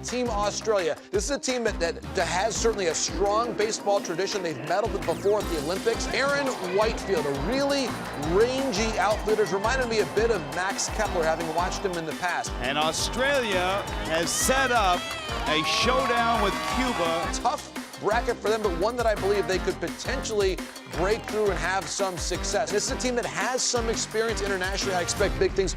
Team Australia. This is a team that has certainly a strong baseball tradition. They've medaled before at the Olympics. Aaron Whitefield, a really rangy outfielder, reminded me a bit of Max Kepler, having watched him in the past. And Australia has set up a showdown with Cuba. Tough bracket for them, but one that I believe they could potentially break through and have some success. This is a team that has some experience internationally. I expect big things.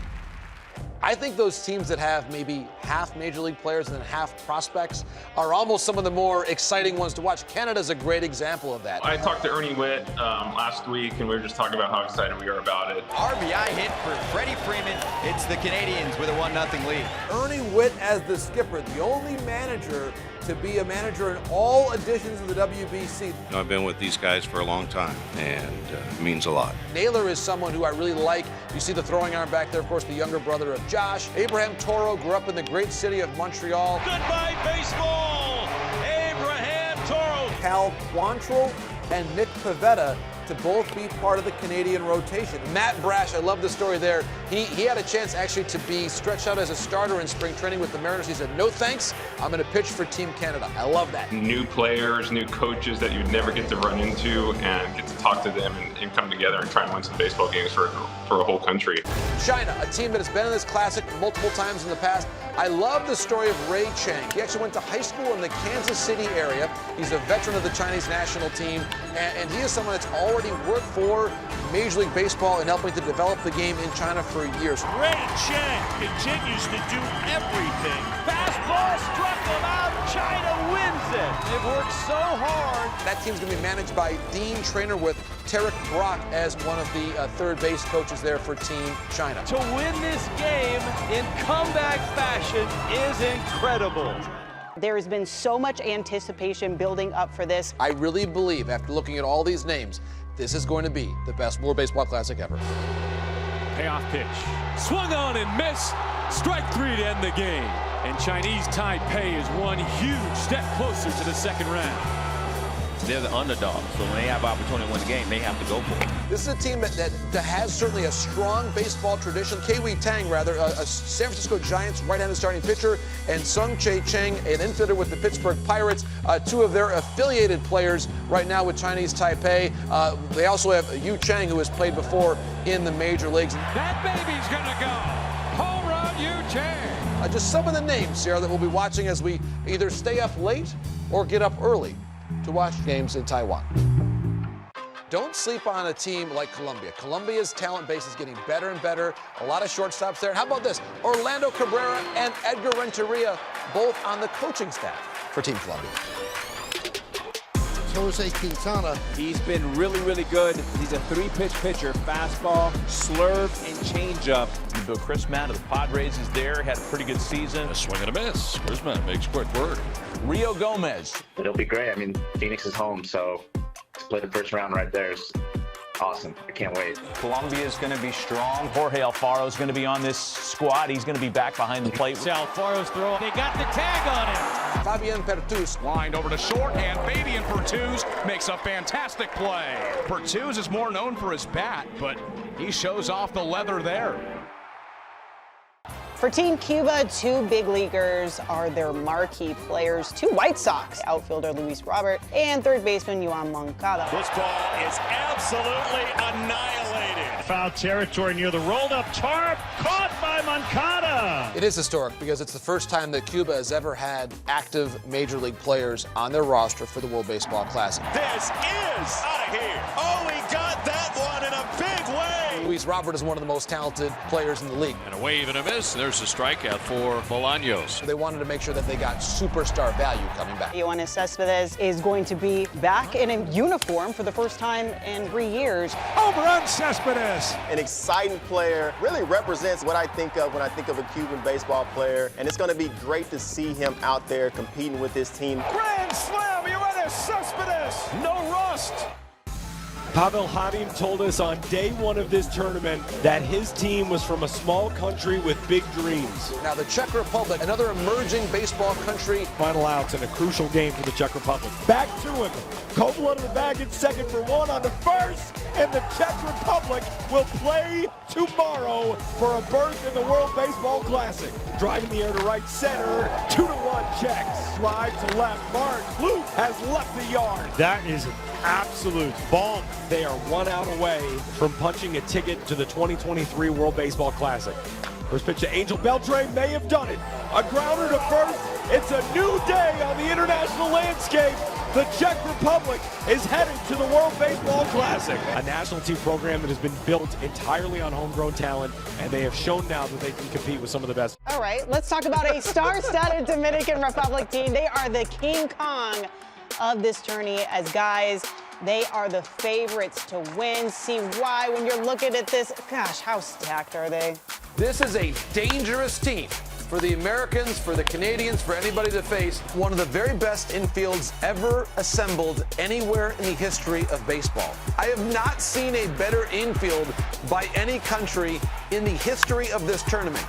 I think those teams that have maybe half Major League players and then half prospects are almost some of the more exciting ones to watch. Canada's a great example of that. I talked to Ernie Witt last week, and we were just talking about how excited we are about it. RBI hit for Freddie Freeman. It's the Canadians with a 1-0 lead. Ernie Witt as the skipper, the only manager to be a manager in all editions of the WBC. I've been with these guys for a long time, and it means a lot. Naylor is someone who I really like. You see the throwing arm back there, of course, the younger brother of Josh. Abraham Toro grew up in the great city of Montreal. Goodbye, baseball! Abraham Toro. Cal Quantrill and Nick Pivetta to both be part of the Canadian rotation. Matt Brash, I love the story there. He had a chance actually to be stretched out as a starter in spring training with the Mariners. He said, no thanks, I'm going to pitch for Team Canada. I love that. New players, new coaches that you'd never get to run into and get to talk to them and come together and try and win some baseball games for a whole country. China, a team that has been in this classic multiple times in the past. I love the story of Ray Chang. He actually went to high school in the Kansas City area. He's a veteran of the Chinese national team, and he is someone that's already worked for Major League Baseball and helping to develop the game in China for years. Ray Chang continues to do everything. Fastball struck him out. China wins it. They've worked so hard. That team's going to be managed by Dean Trainer with Tarek Brock as one of the third base coaches there for Team China. To win this game in comeback fashion is incredible. There has been so much anticipation building up for this. I really believe, after looking at all these names, this is going to be the best World Baseball Classic ever. Payoff pitch. Swung on and missed. Strike 3 to end the game. And Chinese Taipei is one huge step closer to the second round. They're the underdogs, so when they have opportunity to win the game, they have to go for it. This is a team that has certainly a strong baseball tradition. Kiwi Tang, rather, a San Francisco Giants right-handed starting pitcher, and Sung Chae Cheng, an infielder with the Pittsburgh Pirates, two of their affiliated players right now with Chinese Taipei. They also have Yu Chang, who has played before in the major leagues. That baby's gonna go. Home run, Yu Chang. Just some of the names here that we'll be watching as we either stay up late or get up early to watch games in Taiwan. Don't sleep on a team like Colombia. Colombia's talent base is getting better and better. A lot of shortstops there. How about this? Orlando Cabrera and Edgar Renteria, both on the coaching staff for Team Colombia. Jose Quintana. He's been really, really good. He's a 3-pitch pitcher. Fastball, slurve, and changeup. Bill Chrisman of the Padres is there. Had a pretty good season. A swing and a miss. Chrisman makes quick work. Rio Gomez. It'll be great. I mean, Phoenix is home, so to play the first round right there is awesome. I can't wait. Colombia is going to be strong. Jorge Alfaro is going to be on this squad. He's going to be back behind the plate. Alfaro's throw. They got the tag on him. Fabian Pertuz. Lined over to short, and Fabian Pertuz makes a fantastic play. Pertuz is more known for his bat, but he shows off the leather there. For Team Cuba, 2 big leaguers are their marquee players. 2 White Sox, outfielder Luis Robert and third baseman Yoan Moncada. This ball is absolutely annihilated. Foul territory near the rolled up tarp, caught by Moncada. It is historic because it's the first time that Cuba has ever had active Major League players on their roster for the World Baseball Classic. This is out of here. Oh, he got that one in a big way. Luis Robert is one of the most talented players in the league. And a wave and a miss. There's a strikeout for Bolaños. They wanted to make sure that they got superstar value coming back. Yoenis Cespedes is going to be back in a uniform for the first time in 3 years. Home run, Cespedes. An exciting player, really represents what I think of when I think of a Cuban baseball player, and it's going to be great to see him out there competing with his team. Grand slam, Yoenis Cespedes. No rust. Pavel Habib told us on day 1 of this tournament that his team was from a small country with big dreams. Now the Czech Republic, another emerging baseball country. Final outs in a crucial game for the Czech Republic. Back to him. Kovil under the bag at second for 1 on the first, and the Czech Republic will play tomorrow for a berth in the World Baseball Classic. Driving the air to right center, 2-1 checks. Slide to left. Mark Luke has left the yard. That is an absolute bomb. They are 1 out away from punching a ticket to the 2023 World Baseball Classic. First pitch to Angel Beltre may have done it. A grounder to first. It's a new day on the international landscape. The Czech Republic is headed to the World Baseball Classic. A national team program that has been built entirely on homegrown talent, and they have shown now that they can compete with some of the best. All right, let's talk about a star-studded Dominican Republic team. They are the King Kong of this tourney, as guys, they are the favorites to win. See why when you're looking at this. Gosh, how stacked are they? This is a dangerous team for the Americans, for the Canadians, for anybody to face. One of the very best infields ever assembled anywhere in the history of baseball. I have not seen a better infield by any country in the history of this tournament.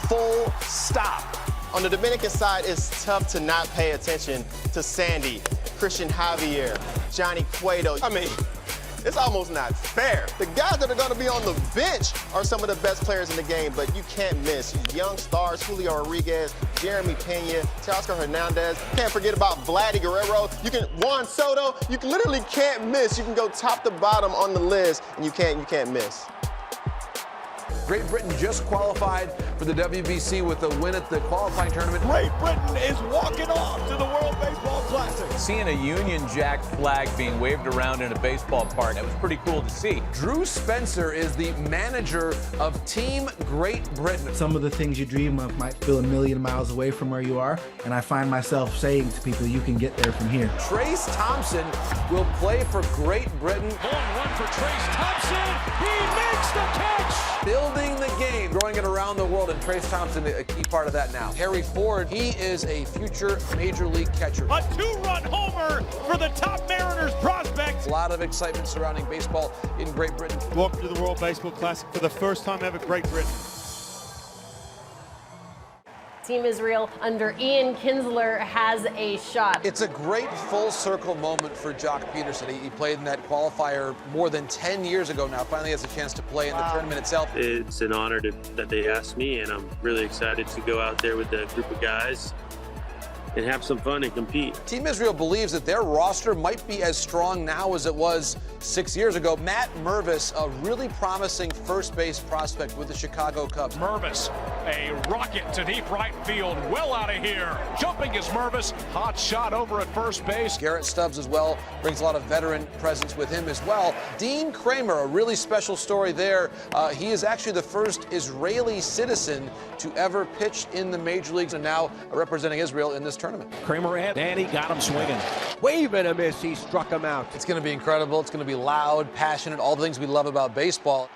Full stop. On the Dominican side, it's tough to not pay attention to Sandy, Christian Javier, Johnny Cueto. I mean, it's almost not fair. The guys that are going to be on the bench are some of the best players in the game, but you can't miss young stars, Julio Rodriguez, Jeremy Pena, Teoscar Hernandez. Can't forget about Vladdy Guerrero. Juan Soto. You literally can't miss. You can go top to bottom on the list, and you can't miss. Great Britain just qualified for the WBC with a win at the qualifying tournament. Great Britain is walking off to the World Baseball Classic. Seeing a Union Jack flag being waved around in a baseball park, that was pretty cool to see. Drew Spencer is the manager of Team Great Britain. Some of the things you dream of might feel a million miles away from where you are, and I find myself saying to people, you can get there from here. Trace Thompson will play for Great Britain. Ball one for Trace Thompson. He makes the catch. Building the game, growing it around the world, and Trace Thompson, a key part of that now. Harry Ford, he is a future Major League catcher. A two-run homer for the top Mariners prospect. A lot of excitement surrounding baseball in Great Britain. Welcome to the World Baseball Classic for the first time ever, Great Britain. Team Israel under Ian Kinsler has a shot. It's a great full circle moment for Jock Peterson. He played in that qualifier more than 10 years ago now. Finally has a chance to play in the tournament itself. It's an honor that they asked me, and I'm really excited to go out there with a group of guys and have some fun and compete. Team Israel believes that their roster might be as strong now as it was 6 years ago. Matt Mervis, a really promising first base prospect with the Chicago Cubs. Mervis, a rocket to deep right field, well out of here. Jumping is Mervis, hot shot over at first base. Garrett Stubbs as well, brings a lot of veteran presence with him as well. Dean Kramer, a really special story there. He is actually the first Israeli citizen to ever pitch in the major leagues and now representing Israel in this tournament. Kramer in, and he got him swinging. Wave and a miss, he struck him out. It's going to be incredible. It's going to be loud, passionate, all the things we love about baseball.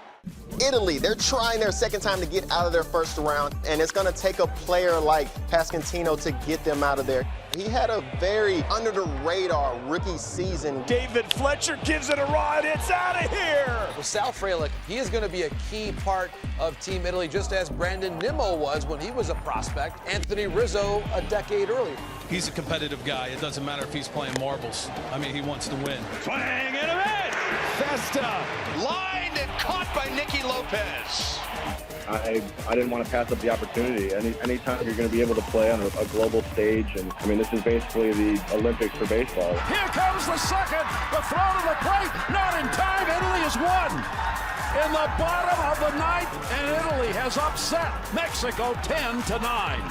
Italy, they're trying their second time to get out of their first round, and it's going to take a player like Pasquantino to get them out of there. He had a very under-the-radar rookie season. David Fletcher gives it a ride. It's out of here. Well, Sal Frelick, he is going to be a key part of Team Italy, just as Brandon Nimmo was when he was a prospect. Anthony Rizzo a decade earlier. He's a competitive guy. It doesn't matter if he's playing marbles. I mean, he wants to win. Swing and a miss. Festa. Lined and caught by Nicky Lopez. I didn't want to pass up the opportunity. Anytime you're going to be able to play on a global stage, and I mean, this is basically the Olympics for baseball. Here comes the second, the throw to the plate, not in time. Italy has won. In the bottom of the ninth, and Italy has upset Mexico 10-9.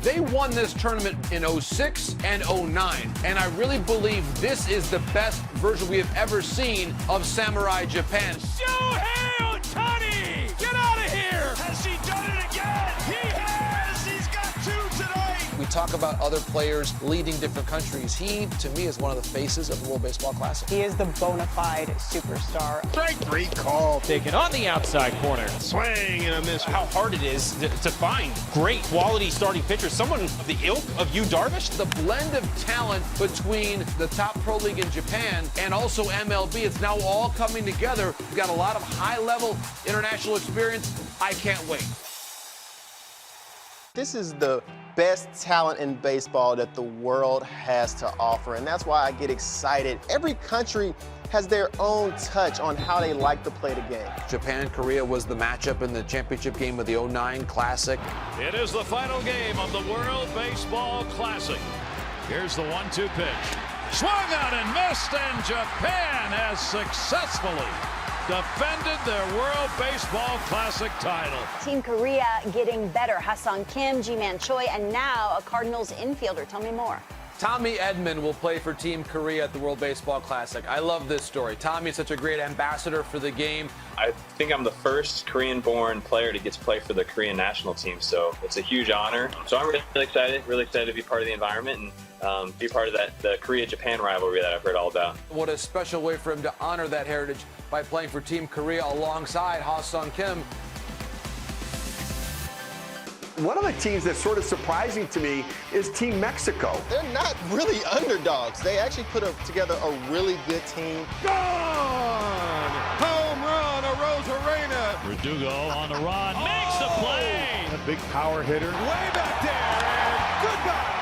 They won this tournament in 06 and 09, and I really believe this is the best version we have ever seen of Samurai Japan. Shohei Ohtani! Get out of here! Has he done it again? He has! He's got two tonight! We talk about other players leading different countries. He, to me, is one of the faces of the World Baseball Classic. He is the bona fide superstar. Strike three call taken on the outside corner. Swing and a miss. How hard it is to find great quality starting pitchers. Someone of the ilk of Yu Darvish. The blend of talent between the top pro league in Japan and also MLB, it's now all coming together. We've got a lot of high-level international experience. I can't wait. This is the best talent in baseball that the world has to offer, and that's why I get excited. Every country has their own touch on how they like to play the game. Japan-Korea was the matchup in the championship game of the '09 Classic. It is the final game of the World Baseball Classic. Here's the 1-2 pitch. Swung on and missed, and Japan has successfully defended their World Baseball Classic title. Team Korea getting better. Ha-Seong Kim, Ji-Man Choi, and now a Cardinals infielder. Tell me more. Tommy Edman will play for Team Korea at the World Baseball Classic. I love this story. Tommy is such a great ambassador for the game. I think I'm the first Korean-born player to get to play for the Korean national team, so it's a huge honor. So I'm really excited to be part of the environment and be part of the Korea-Japan rivalry that I've heard all about. What a special way for him to honor that heritage by playing for Team Korea alongside Ha-Seong Kim. One of the teams that's sort of surprising to me is Team Mexico. They're not really underdogs. They actually put together a really good team. Gone! Home run, Arozarena. Verdugo on the run, makes the play. A big power hitter. Way back there, and goodbye.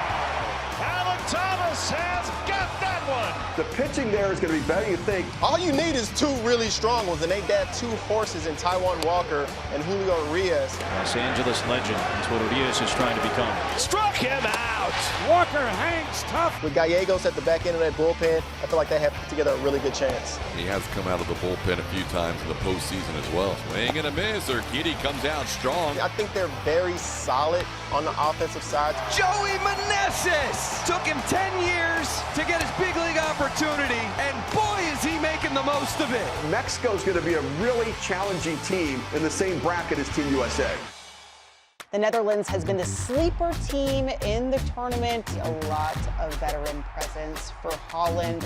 Alan Thomas has got that one. The pitching there is going to be better than you think. All you need is two really strong ones, and they got two horses in Taijuan Walker and Julio Urias. Los Angeles legend. That's what Urias is trying to become. Struck him out. Walker hangs tough. With Gallegos at the back end of that bullpen, I feel like they have put together a really good chance. He has come out of the bullpen a few times in the postseason as well. Swing and a miss. Urquidy comes out strong. I think they're very solid on the offensive side. Joey Meneses took him 10 years to get his big league opportunity, and boy, is he making the most of it. Mexico's going to be a really challenging team in the same bracket as Team USA. The Netherlands has been the sleeper team in the tournament. A lot of veteran presence for Holland.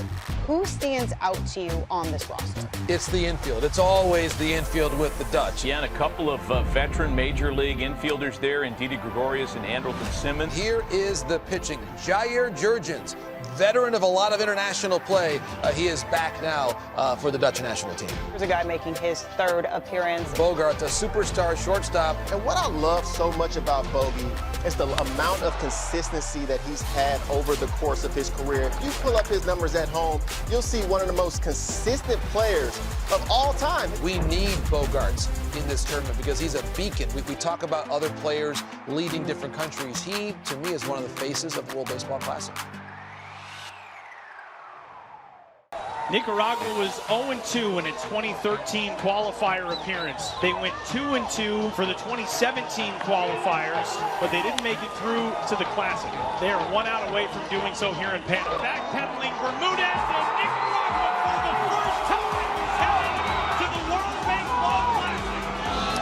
Who stands out to you on this roster? It's the infield. It's always the infield with the Dutch. Yeah, and a couple of veteran major league infielders there in Didi Gregorius and Andrelton Simmons. Here is the pitching. Jair Jurgens, veteran of a lot of international play. He is back now for the Dutch national team. There's a guy making his third appearance. Bogart's a superstar shortstop. And what I love so much about Bogey is the amount of consistency that he's had over the course of his career. If you pull up his numbers at home, you'll see one of the most consistent players of all time. We need Bogarts in this tournament because he's a beacon. We talk about other players leading different countries. He, to me, is one of the faces of the World Baseball Classic. Nicaragua was 0-2 in its 2013 qualifier appeararance. They went 2-2 for the 2017 qualifiers, but they didn't make it through to the Classic. They are 1 out away from doing so here in Panama. Backpedaling Bermudez, and Nicaragua for the first time is headed to the World Baseball Classic.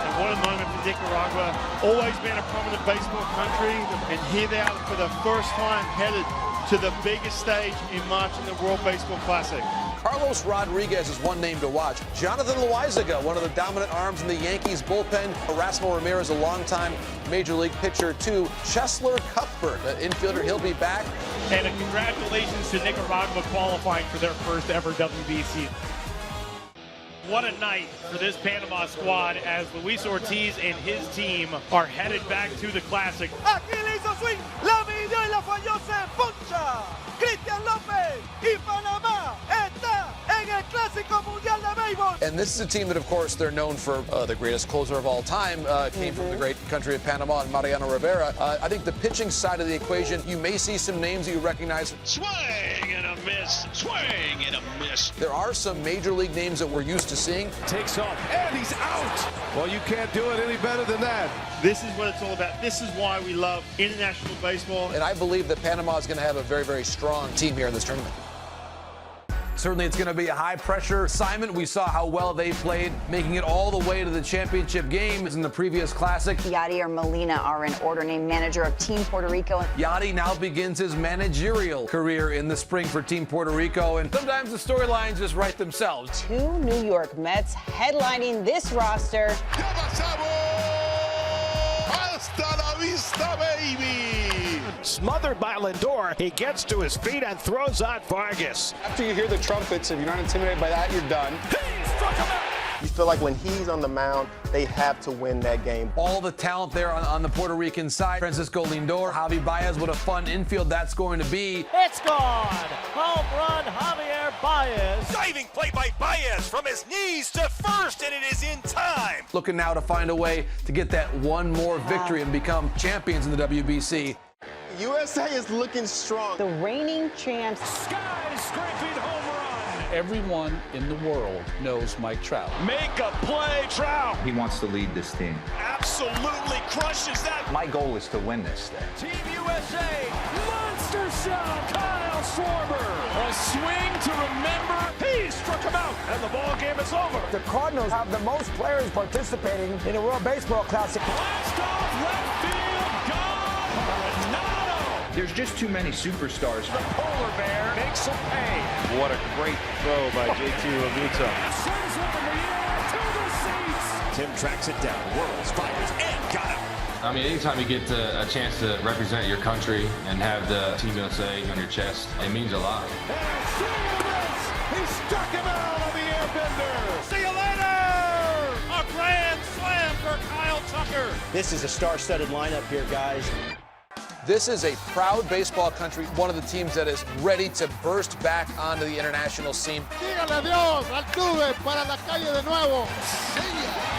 And what a moment for Nicaragua. Always been a prominent baseball country, and here they are for the first time headed to the biggest stage in March in the World Baseball Classic. Carlos Rodriguez is one name to watch. Jonathan Loaizaga, one of the dominant arms in the Yankees bullpen. Erasmo Ramirez, a longtime major league pitcher, too. Chesler Cuthbert, infielder, he'll be back. And a congratulations to Nicaragua qualifying for their first ever WBC. What a night for this Panama squad as Luis Ortiz and his team are headed back to the Classic. Aquí le hizo swing, la midió y la falló, se poncha. Cristian López y Panamá está en el Clásico Mundial de Béisbol. And this is a team that, of course, they're known for the greatest closer of all time. Came from the great country of Panama and Mariano Rivera. I think the pitching side of the equation, you may see some names that you recognize. Swing and a miss. Swing and a miss. There are some major league names that we're used to seeing. Takes off, and he's out. Well, you can't do it any better than that. This is what it's all about. This is why we love international baseball. And I believe that Panama is going to have a very, very strong team here in this tournament. Certainly it's going to be a high-pressure assignment. We saw how well they played, making it all the way to the championship game in the previous Classic. Yadier Molina are in order, named manager of Team Puerto Rico. Yadi now begins his managerial career in the spring for Team Puerto Rico, and sometimes the storylines just write themselves. 2 New York Mets headlining this roster. Hasta la vista, baby. Smothered by Lindor, he gets to his feet and throws out Vargas. After you hear the trumpets, if you're not intimidated by that, you're done. He struck him out. You feel like when he's on the mound, they have to win that game. All the talent there on the Puerto Rican side. Francisco Lindor, Javi Baez, what a fun infield that's going to be. It's gone. Home run, Javier Baez. Diving play by Baez from his knees to first, and it is in time. Looking now to find a way to get that one more victory and become champions in the WBC. USA is looking strong. The reigning champs. Skyscraping home run. Everyone in the world knows Mike Trout. Make a play, Trout. He wants to lead this team. Absolutely crushes that. My goal is to win this thing. Team USA, monster shot, Kyle Schwarber. A swing to remember. He struck him out, and the ball game is over. The Cardinals have the most players participating in the World Baseball Classic. Blast off left field, gone. There's just too many superstars. The polar bear makes him pay. What a great throw by JT Realmuto. Sends one in the air to the seats. Tim tracks it down, whirls, fires, and got him. I mean, anytime you get a chance to represent your country and have the Team USA on your chest, it means a lot. He struck him out on the airbender. See you later! A grand slam for Kyle Tucker. This is a star-studded lineup here, guys. This is a proud baseball country, one of the teams that is ready to burst back onto the international scene. Dígale adiós, Altuve para la calle de nuevo.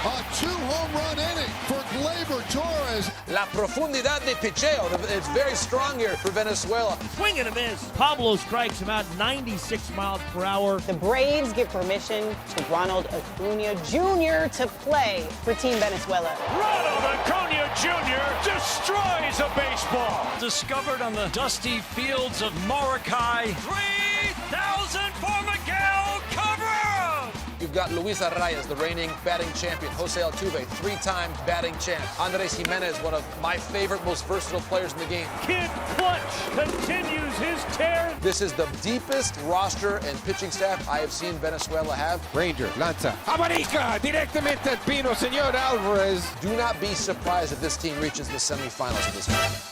A two-home run inning for Gleyber Torres. La profundidad de picheo. It's very strong here for Venezuela. Swing and a miss. Pablo strikes him out 96 miles per hour. The Braves give permission to Ronald Acuna Jr. to play for Team Venezuela. Ronald Acuna Jr. destroys a baseball. Discovered on the dusty fields of Maracay. 3,000 for Miguel Cabrera. You've got Luis Arraez, the reigning batting champion. Jose Altuve, three-time batting champ. Andres Gimenez, one of my favorite, most versatile players in the game. Kid Clutch continues his tear. This is the deepest roster and pitching staff I have seen Venezuela have. Ranger, lanza. America, directamente al pino, señor Alvarez. Do not be surprised if this team reaches the semifinals of this match.